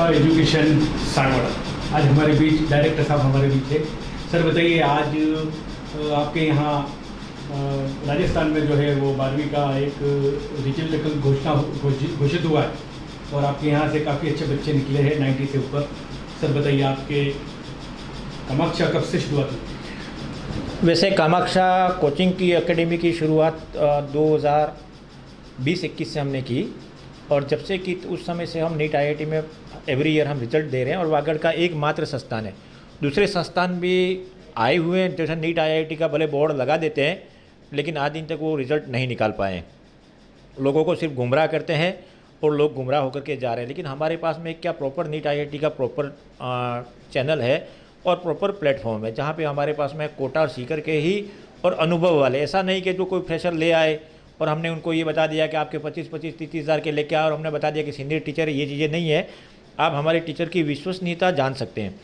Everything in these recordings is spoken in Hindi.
कामाक्षा एजुकेशन सागवाड़ा। आज हमारे बीच डायरेक्टर साहब हमारे बीच है। सर बताइए, आज आपके यहाँ राजस्थान में जो है वो 12वीं का एक रिजल्ट घोषित हुआ है और आपके यहाँ से काफ़ी अच्छे बच्चे निकले हैं 90 से ऊपर। सर बताइए, आपके कामाक्षा कब से शुरुआत हुई? वैसे कामाक्षा कोचिंग की एकेडमी की शुरुआत 2020-21 से हमने की और जब से कि उस समय से हम नीट आईआईटी में एवरी ईयर हम रिजल्ट दे रहे हैं और वागड़ का एकमात्र संस्थान है। दूसरे संस्थान भी आए हुए हैं, जैसे नीट आईआईटी का भले बोर्ड लगा देते हैं लेकिन आज दिन तक वो रिज़ल्ट नहीं निकाल पाए हैं। लोगों को सिर्फ गुमराह करते हैं और लोग गुमराह होकर के जा रहे हैं। लेकिन हमारे पास में क्या प्रॉपर नीट आईआईटी का प्रॉपर चैनल है और प्रॉपर प्लेटफॉर्म है, जहाँ पे हमारे पास में कोटा और सीकर के ही और अनुभव वाले, ऐसा नहीं कि जो कोई फ्रेशर ले आए और हमने उनको ये बता दिया कि आपके 25-30 हज़ार के लेके आए और हमने बता दिया कि सीनियर टीचर है। ये चीज़ें नहीं है। आप हमारे टीचर की विश्वसनीयता जान सकते हैं।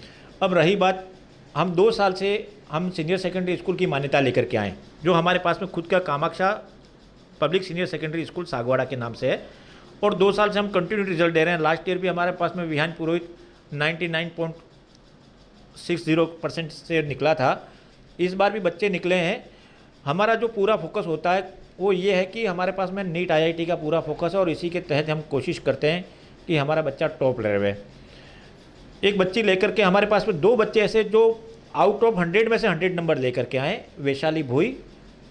अब रही बात, हम 2 साल से हम सीनियर सेकेंडरी स्कूल की मान्यता लेकर के आएँ, जो हमारे पास में खुद का Kamaksha public senior secondary school Sagwara के नाम से है और 2 साल से हम कंटिन्यू रिजल्ट दे रहे हैं। लास्ट ईयर भी हमारे पास में विहान पुरोहित 99.60% से निकला था। इस बार भी बच्चे निकले हैं। हमारा जो पूरा फोकस होता है वो ये है कि हमारे पास में नीट आईआईटी का पूरा फोकस है और इसी के तहत हम कोशिश करते हैं कि हमारा बच्चा टॉप लेवल। एक बच्ची लेकर के हमारे पास में 2 बच्चे ऐसे जो आउट ऑफ 100 में से 100 नंबर लेकर के आए, वैशाली भोई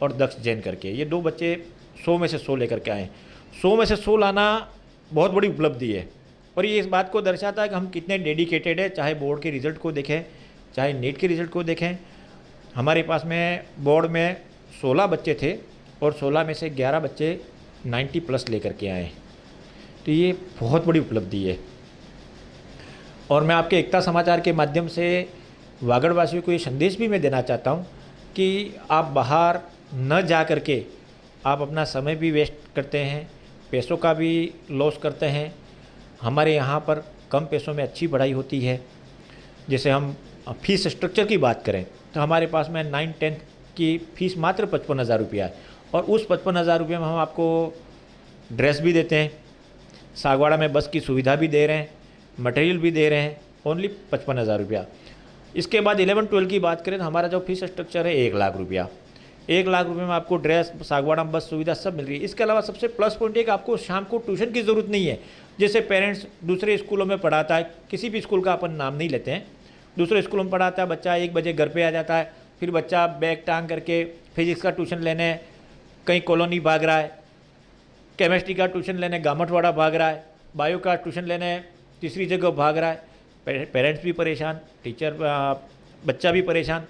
और दक्ष जैन करके। ये 2 बच्चे 100 में से 100 लेकर के आए। 100 में से 100 लाना बहुत बड़ी उपलब्धि है और ये इस बात को दर्शाता है कि हम कितने डेडिकेटेड है। चाहे बोर्ड के रिज़ल्ट को देखें, चाहे नीट के रिज़ल्ट को देखें। हमारे पास में बोर्ड में 16 बच्चे थे और 16 में से 11 बच्चे 90+ लेकर के आए, तो ये बहुत बड़ी उपलब्धि है। और मैं आपके एकता समाचार के माध्यम से वागड़वासियों को ये संदेश भी मैं देना चाहता हूँ कि आप बाहर न जा कर के आप अपना समय भी वेस्ट करते हैं, पैसों का भी लॉस करते हैं। हमारे यहाँ पर कम पैसों में अच्छी पढ़ाई होती है। जैसे हम फीस स्ट्रक्चर की बात करें तो हमारे पास में 9-10 की फ़ीस मात्र 55,000 रुपया है और उस 55,000 रुपये में हम आपको ड्रेस भी देते हैं, सागवाड़ा में बस की सुविधा भी दे रहे हैं, मटेरियल भी दे रहे हैं, ओनली 55,000 रुपया। इसके बाद 11-12 की बात करें तो हमारा जो फीस स्ट्रक्चर है 1 लाख रुपया। 1 लाख रुपये में आपको ड्रेस, सागवाड़ा में बस सुविधा सब मिल रही है। इसके अलावा सबसे प्लस पॉइंट है कि आपको शाम को ट्यूशन की ज़रूरत नहीं है। जैसे पेरेंट्स दूसरे स्कूलों में पढ़ाता है, किसी भी स्कूल का अपन नाम नहीं लेते हैं, दूसरे स्कूलों में पढ़ाता है, बच्चा 1 बजे घर पे आ जाता है, फिर बच्चा बैग टांग करके फिजिक्स का ट्यूशन लेने कहीं कॉलोनी भाग रहा है, केमिस्ट्री का ट्यूशन लेने गामठवाड़ा भाग रहा है, बायो का ट्यूशन लेने तीसरी जगह भाग रहा है। पेरेंट्स भी परेशान, टीचर बच्चा भी परेशान।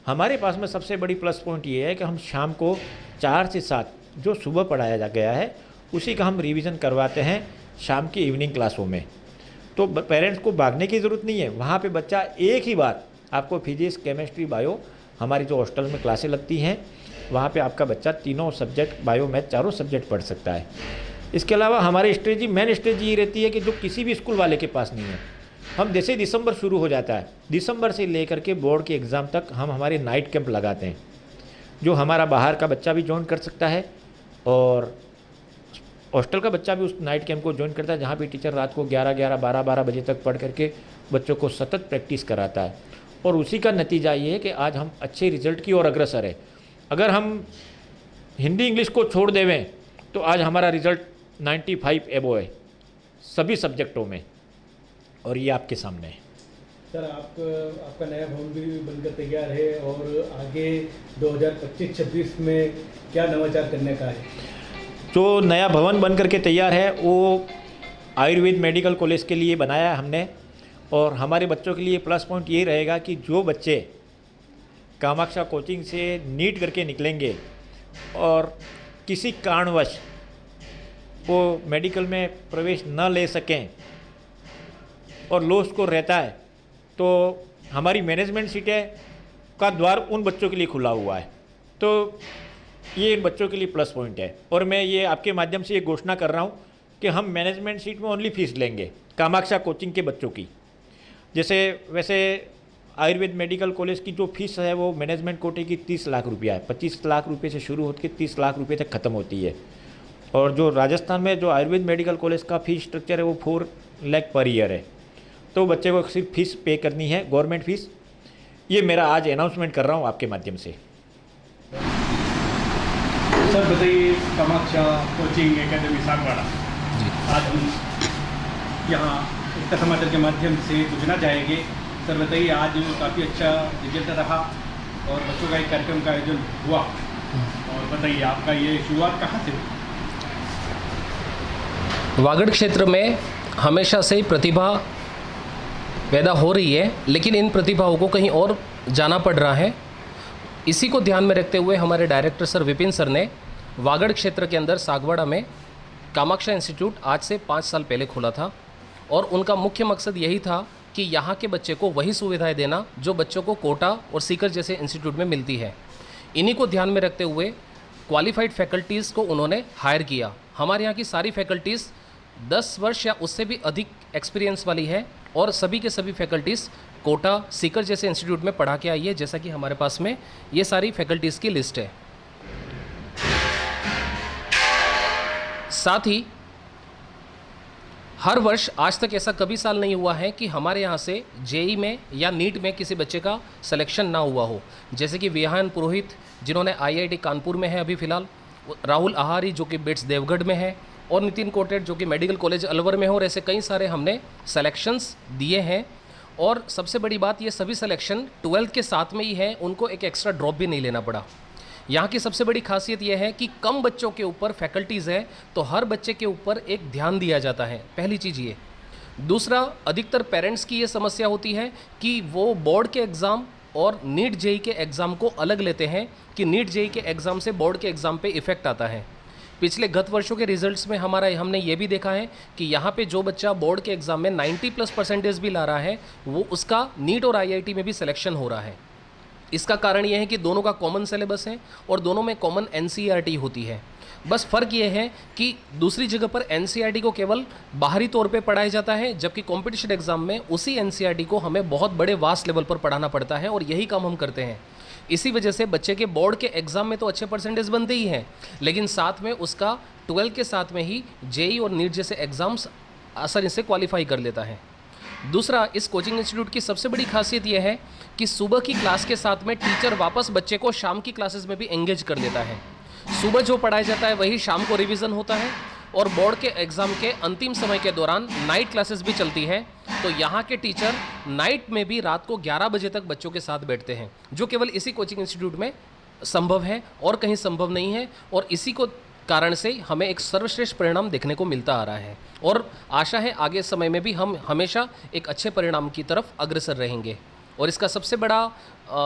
हमारे पास में सबसे बड़ी प्लस पॉइंट ये है कि हम शाम को 4 से 7 जो सुबह पढ़ाया जा गया है उसी का हम रिवीजन करवाते हैं शाम की इवनिंग क्लासों में। तो पेरेंट्स को भागने की ज़रूरत नहीं है। वहाँ पे बच्चा एक ही बार आपको फिजिक्स, केमिस्ट्री, बायो, हमारी जो हॉस्टल में क्लासें लगती हैं वहाँ पे आपका बच्चा तीनों सब्जेक्ट, बायो, मैथ, चारों सब्जेक्ट पढ़ सकता है। इसके अलावा हमारी स्ट्रेटजी, मेन स्ट्रेटजी ये रहती है कि जो किसी भी स्कूल वाले के पास नहीं है, हम जैसे दिसंबर शुरू हो जाता है, दिसंबर से लेकर के बोर्ड के एग्ज़ाम तक हम हमारे नाइट कैंप लगाते हैं, जो हमारा बाहर का बच्चा भी ज्वाइन कर सकता है और हॉस्टल का बच्चा भी उस नाइट कैंप को ज्वाइन करता है, जहाँ पे टीचर रात को 11-11, 12-12 बजे तक पढ़ करके बच्चों को सतत प्रैक्टिस कराता है। और उसी का नतीजा ये है कि आज हम अच्छे रिजल्ट की ओर अग्रसर है। अगर हम हिंदी इंग्लिश को छोड़ देवें तो आज हमारा रिज़ल्ट 95 एबो है सभी सब्जेक्टों में, और ये आपके सामने है। सर, आपका नया भवन भी बनकर तैयार है और आगे 2025-26 में क्या नवाचार करने का है? जो नया भवन बन करके तैयार है वो आयुर्वेद मेडिकल कॉलेज के लिए बनाया है हमने और हमारे बच्चों के लिए प्लस पॉइंट ये रहेगा कि जो बच्चे कामाक्षा कोचिंग से नीट करके निकलेंगे और किसी कारणवश वो मेडिकल में प्रवेश न ले सकें और लो स्कोर रहता है तो हमारी मैनेजमेंट सीटें का द्वार उन बच्चों के लिए खुला हुआ है। तो ये इन बच्चों के लिए प्लस पॉइंट है और मैं ये आपके माध्यम से ये घोषणा कर रहा हूँ कि हम मैनेजमेंट सीट में ओनली फीस लेंगे कामाक्षा कोचिंग के बच्चों की। जैसे वैसे आयुर्वेद मेडिकल कॉलेज की जो फीस है वो मैनेजमेंट कोटे की 30 लाख रुपया है। 25 लाख रुपये से शुरू होकर 30 लाख रुपये तक ख़त्म होती है। और जो राजस्थान में जो आयुर्वेद मेडिकल कॉलेज का फीस स्ट्रक्चर है वो 4 लाख पर ईयर है तो बच्चे को सिर्फ फीस पे करनी है, गवर्नमेंट फीस। ये मेरा आज अनाउंसमेंट कर रहा हूँ आपके माध्यम से। सर बताइए, कामाक्षा कोचिंग एकेडमी सागवाड़ा, आज हम यहाँ एकता समाचार के माध्यम से सूचना चाहेंगे। सर बताइए, आज काफ़ी अच्छा रिजल्ट रहा और बच्चों का एक कार्यक्रम का आयोजन हुआ, और बताइए आपका ये शुरुआत कहाँ से हुई? वागड़ क्षेत्र में हमेशा से ही प्रतिभा पैदा हो रही है, लेकिन इन प्रतिभाओं को कहीं और जाना पड़ रहा है। इसी को ध्यान में रखते हुए हमारे डायरेक्टर सर विपिन सर ने वागड़ क्षेत्र के अंदर सागवाड़ा में कामाक्षा इंस्टीट्यूट आज से 5 साल पहले खोला था, और उनका मुख्य मकसद यही था कि यहाँ के बच्चे को वही सुविधाएं देना जो बच्चों को कोटा और सीकर जैसे इंस्टीट्यूट में मिलती है। इन्हीं को ध्यान में रखते हुए क्वालिफाइड फैकल्टीज़ को उन्होंने हायर किया। हमारे यहाँ की सारी फैकल्टीज़ 10 वर्ष या उससे भी अधिक एक्सपीरियंस वाली है, और सभी के सभी फैकल्टीज़ कोटा सीकर जैसे इंस्टीट्यूट में पढ़ा के आई है, जैसा कि हमारे पास में ये सारी फैकल्टीज़ की लिस्ट है। साथ ही हर वर्ष आज तक ऐसा कभी साल नहीं हुआ है कि हमारे यहाँ से जेई में या नीट में किसी बच्चे का सिलेक्शन ना हुआ हो। जैसे कि विहान पुरोहित जिन्होंने आईआईटी कानपुर में है अभी फ़िलहाल, राहुल आहारी जो कि बिट्स देवगढ़ में है, और नितिन कोटेट जो कि मेडिकल कॉलेज अलवर में हो, और ऐसे कई सारे हमने सेलेक्शंस दिए हैं। और सबसे बड़ी बात, ये सभी सिलेक्शन 12th के साथ में ही है, उनको एक एक्स्ट्रा ड्रॉप भी नहीं लेना पड़ा। यहाँ की सबसे बड़ी खासियत यह है कि कम बच्चों के ऊपर फैकल्टीज़ है, तो हर बच्चे के ऊपर एक ध्यान दिया जाता है, पहली चीज़ ये। दूसरा, अधिकतर पेरेंट्स की ये समस्या होती है कि वो बोर्ड के एग्ज़ाम और नीट जेई के एग्ज़ाम को अलग लेते हैं कि नीट जेई के एग्ज़ाम से बोर्ड के एग्ज़ाम पे इफ़ेक्ट आता है। पिछले गत वर्षों के रिजल्ट्स में हमने ये भी देखा है कि यहाँ पे जो बच्चा बोर्ड के एग्ज़ाम में 90+ % भी ला रहा है, वो उसका नीट और आईआईटी में भी सिलेक्शन हो रहा है। इसका कारण ये है कि दोनों का कॉमन सिलेबस है और दोनों में कॉमन एनसीईआरटी होती है। बस फ़र्क ये है कि दूसरी जगह पर एनसीईआरटी को केवल बाहरी तौर पे पढ़ाया जाता है, जबकि कॉम्पिटिशन एग्ज़ाम में उसी एनसीईआरटी को हमें बहुत बड़े वास्ट लेवल पर पढ़ाना पड़ता है, और यही काम हम करते हैं। इसी वजह से बच्चे के बोर्ड के एग्ज़ाम में तो अच्छे परसेंटेज बनते ही हैं, लेकिन साथ में उसका 12 के साथ में ही जेई और नीट जैसे एग्ज़ाम्स आसानी से क्वालिफाई कर लेता है। दूसरा, इस कोचिंग इंस्टीट्यूट की सबसे बड़ी खासियत यह है कि सुबह की क्लास के साथ में टीचर वापस बच्चे को शाम की क्लासेस में भी एंगेज कर लेता है। सुबह जो पढ़ाया जाता है वही शाम को रिवीजन होता है, और बोर्ड के एग्ज़ाम के अंतिम समय के दौरान नाइट क्लासेस भी चलती है। तो यहाँ के टीचर नाइट में भी रात को 11 बजे तक बच्चों के साथ बैठते हैं, जो केवल इसी कोचिंग इंस्टीट्यूट में संभव है और कहीं संभव नहीं है। और इसी को कारण से हमें एक सर्वश्रेष्ठ परिणाम देखने को मिलता आ रहा है, और आशा है आगे समय में भी हम हमेशा एक अच्छे परिणाम की तरफ अग्रसर रहेंगे। और इसका सबसे बड़ा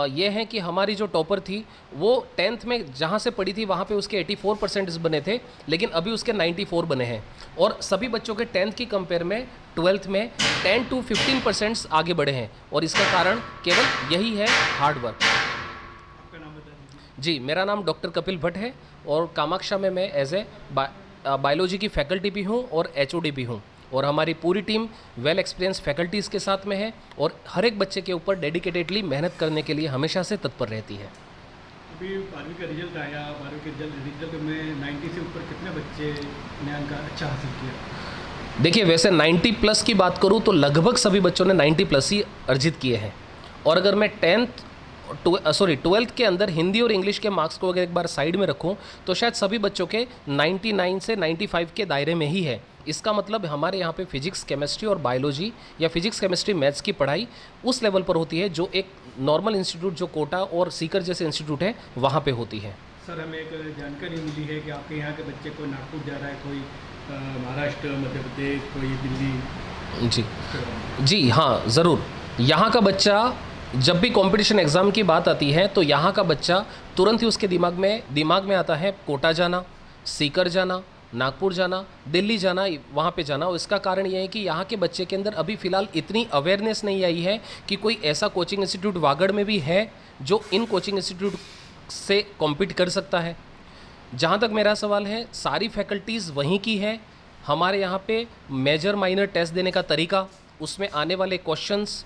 ये है कि हमारी जो टॉपर थी वो 10th में जहाँ से पढ़ी थी वहाँ पे उसके 84% बने थे, लेकिन अभी उसके 94 बने हैं, और सभी बच्चों के 10th की कंपेयर में 12th में 10 to 15% आगे बढ़े हैं, और इसका कारण केवल यही है, हार्ड वर्क। आपका नाम बता दीजिए। जी, मेरा नाम डॉक्टर कपिल भट्ट है, और कामाक्षा में मैं एज ए बायोलॉजी की फैकल्टी भी हूँ और HOD भी हूँ, और हमारी पूरी टीम वेल एक्सपीरियंस फैकल्टीज़ के साथ में है, और हर एक बच्चे के ऊपर डेडिकेटेडली मेहनत करने के लिए हमेशा से तत्पर रहती है। अभी 12वीं का रिजल्ट आया, 12वीं के रिजल्ट में 90 से ऊपर कितने बच्चे ने अंक अच्छा हासिल किया? देखिए, वैसे 90+ की बात करूँ तो लगभग सभी बच्चों ने 90+ ही अर्जित किए हैं, और अगर मैं 12th के अंदर हिंदी और इंग्लिश के मार्क्स को अगर एक बार साइड में रखूं तो शायद सभी बच्चों के 99 से 95 के दायरे में ही है। इसका मतलब हमारे यहाँ पे फिजिक्स, केमिस्ट्री और बायोलॉजी या फिजिक्स, केमिस्ट्री, मैथ्स की पढ़ाई उस लेवल पर होती है जो एक नॉर्मल इंस्टीट्यूट जो कोटा और सीकर जैसे इंस्टीट्यूट है वहाँ पे होती है। सर, हमें एक जानकारी मिली है कि आपके यहाँ के बच्चे कोई नागपुर जा रहा है, कोई महाराष्ट्र, मध्य प्रदेश, कोई दिल्ली। जी हाँ, ज़रूर। यहाँ का बच्चा जब भी कंपटीशन एग्ज़ाम की बात आती है तो यहाँ का बच्चा तुरंत ही उसके दिमाग में आता है कोटा जाना, सीकर जाना, नागपुर जाना, दिल्ली जाना, वहाँ पे जाना। और इसका कारण ये है कि यहाँ के बच्चे के अंदर अभी फ़िलहाल इतनी अवेयरनेस नहीं आई है कि कोई ऐसा कोचिंग इंस्टीट्यूट वागड़ में भी है जो इन कोचिंग इंस्टीट्यूट से कॉम्पीट कर सकता है। जहाँ तक मेरा सवाल है, सारी फैकल्टीज़ वहीं की है। हमारे यहाँ पे मेजर माइनर टेस्ट देने का तरीका, उसमें आने वाले क्वेश्चंस,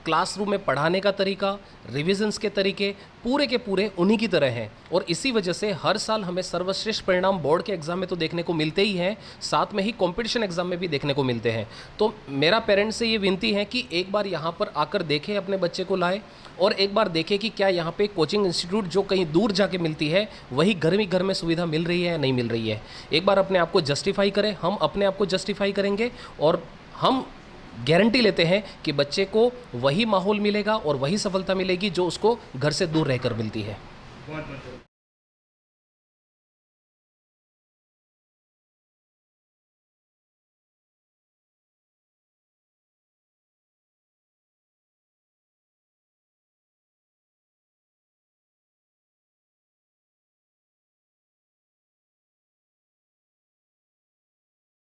क्लासरूम में पढ़ाने का तरीका, रिविजन्स के तरीके पूरे के पूरे उन्हीं की तरह हैं और इसी वजह से हर साल हमें सर्वश्रेष्ठ परिणाम बोर्ड के एग्ज़ाम में तो देखने को मिलते ही हैं, साथ में ही कंपटीशन एग्ज़ाम में भी देखने को मिलते हैं। तो मेरा पेरेंट्स से ये विनती है कि एक बार यहाँ पर आकर देखें, अपने बच्चे को लाएं और एक बार देखें कि क्या यहाँ पे कोचिंग इंस्टीट्यूट जो कहीं दूर जाके मिलती है वही घर में सुविधा मिल रही है या नहीं मिल रही है। एक बार अपने आप को जस्टिफाई करें, हम अपने आप को जस्टिफाई करेंगे और हम गारंटी लेते हैं कि बच्चे को वही माहौल मिलेगा और वही सफलता मिलेगी जो उसको घर से दूर रहकर मिलती है।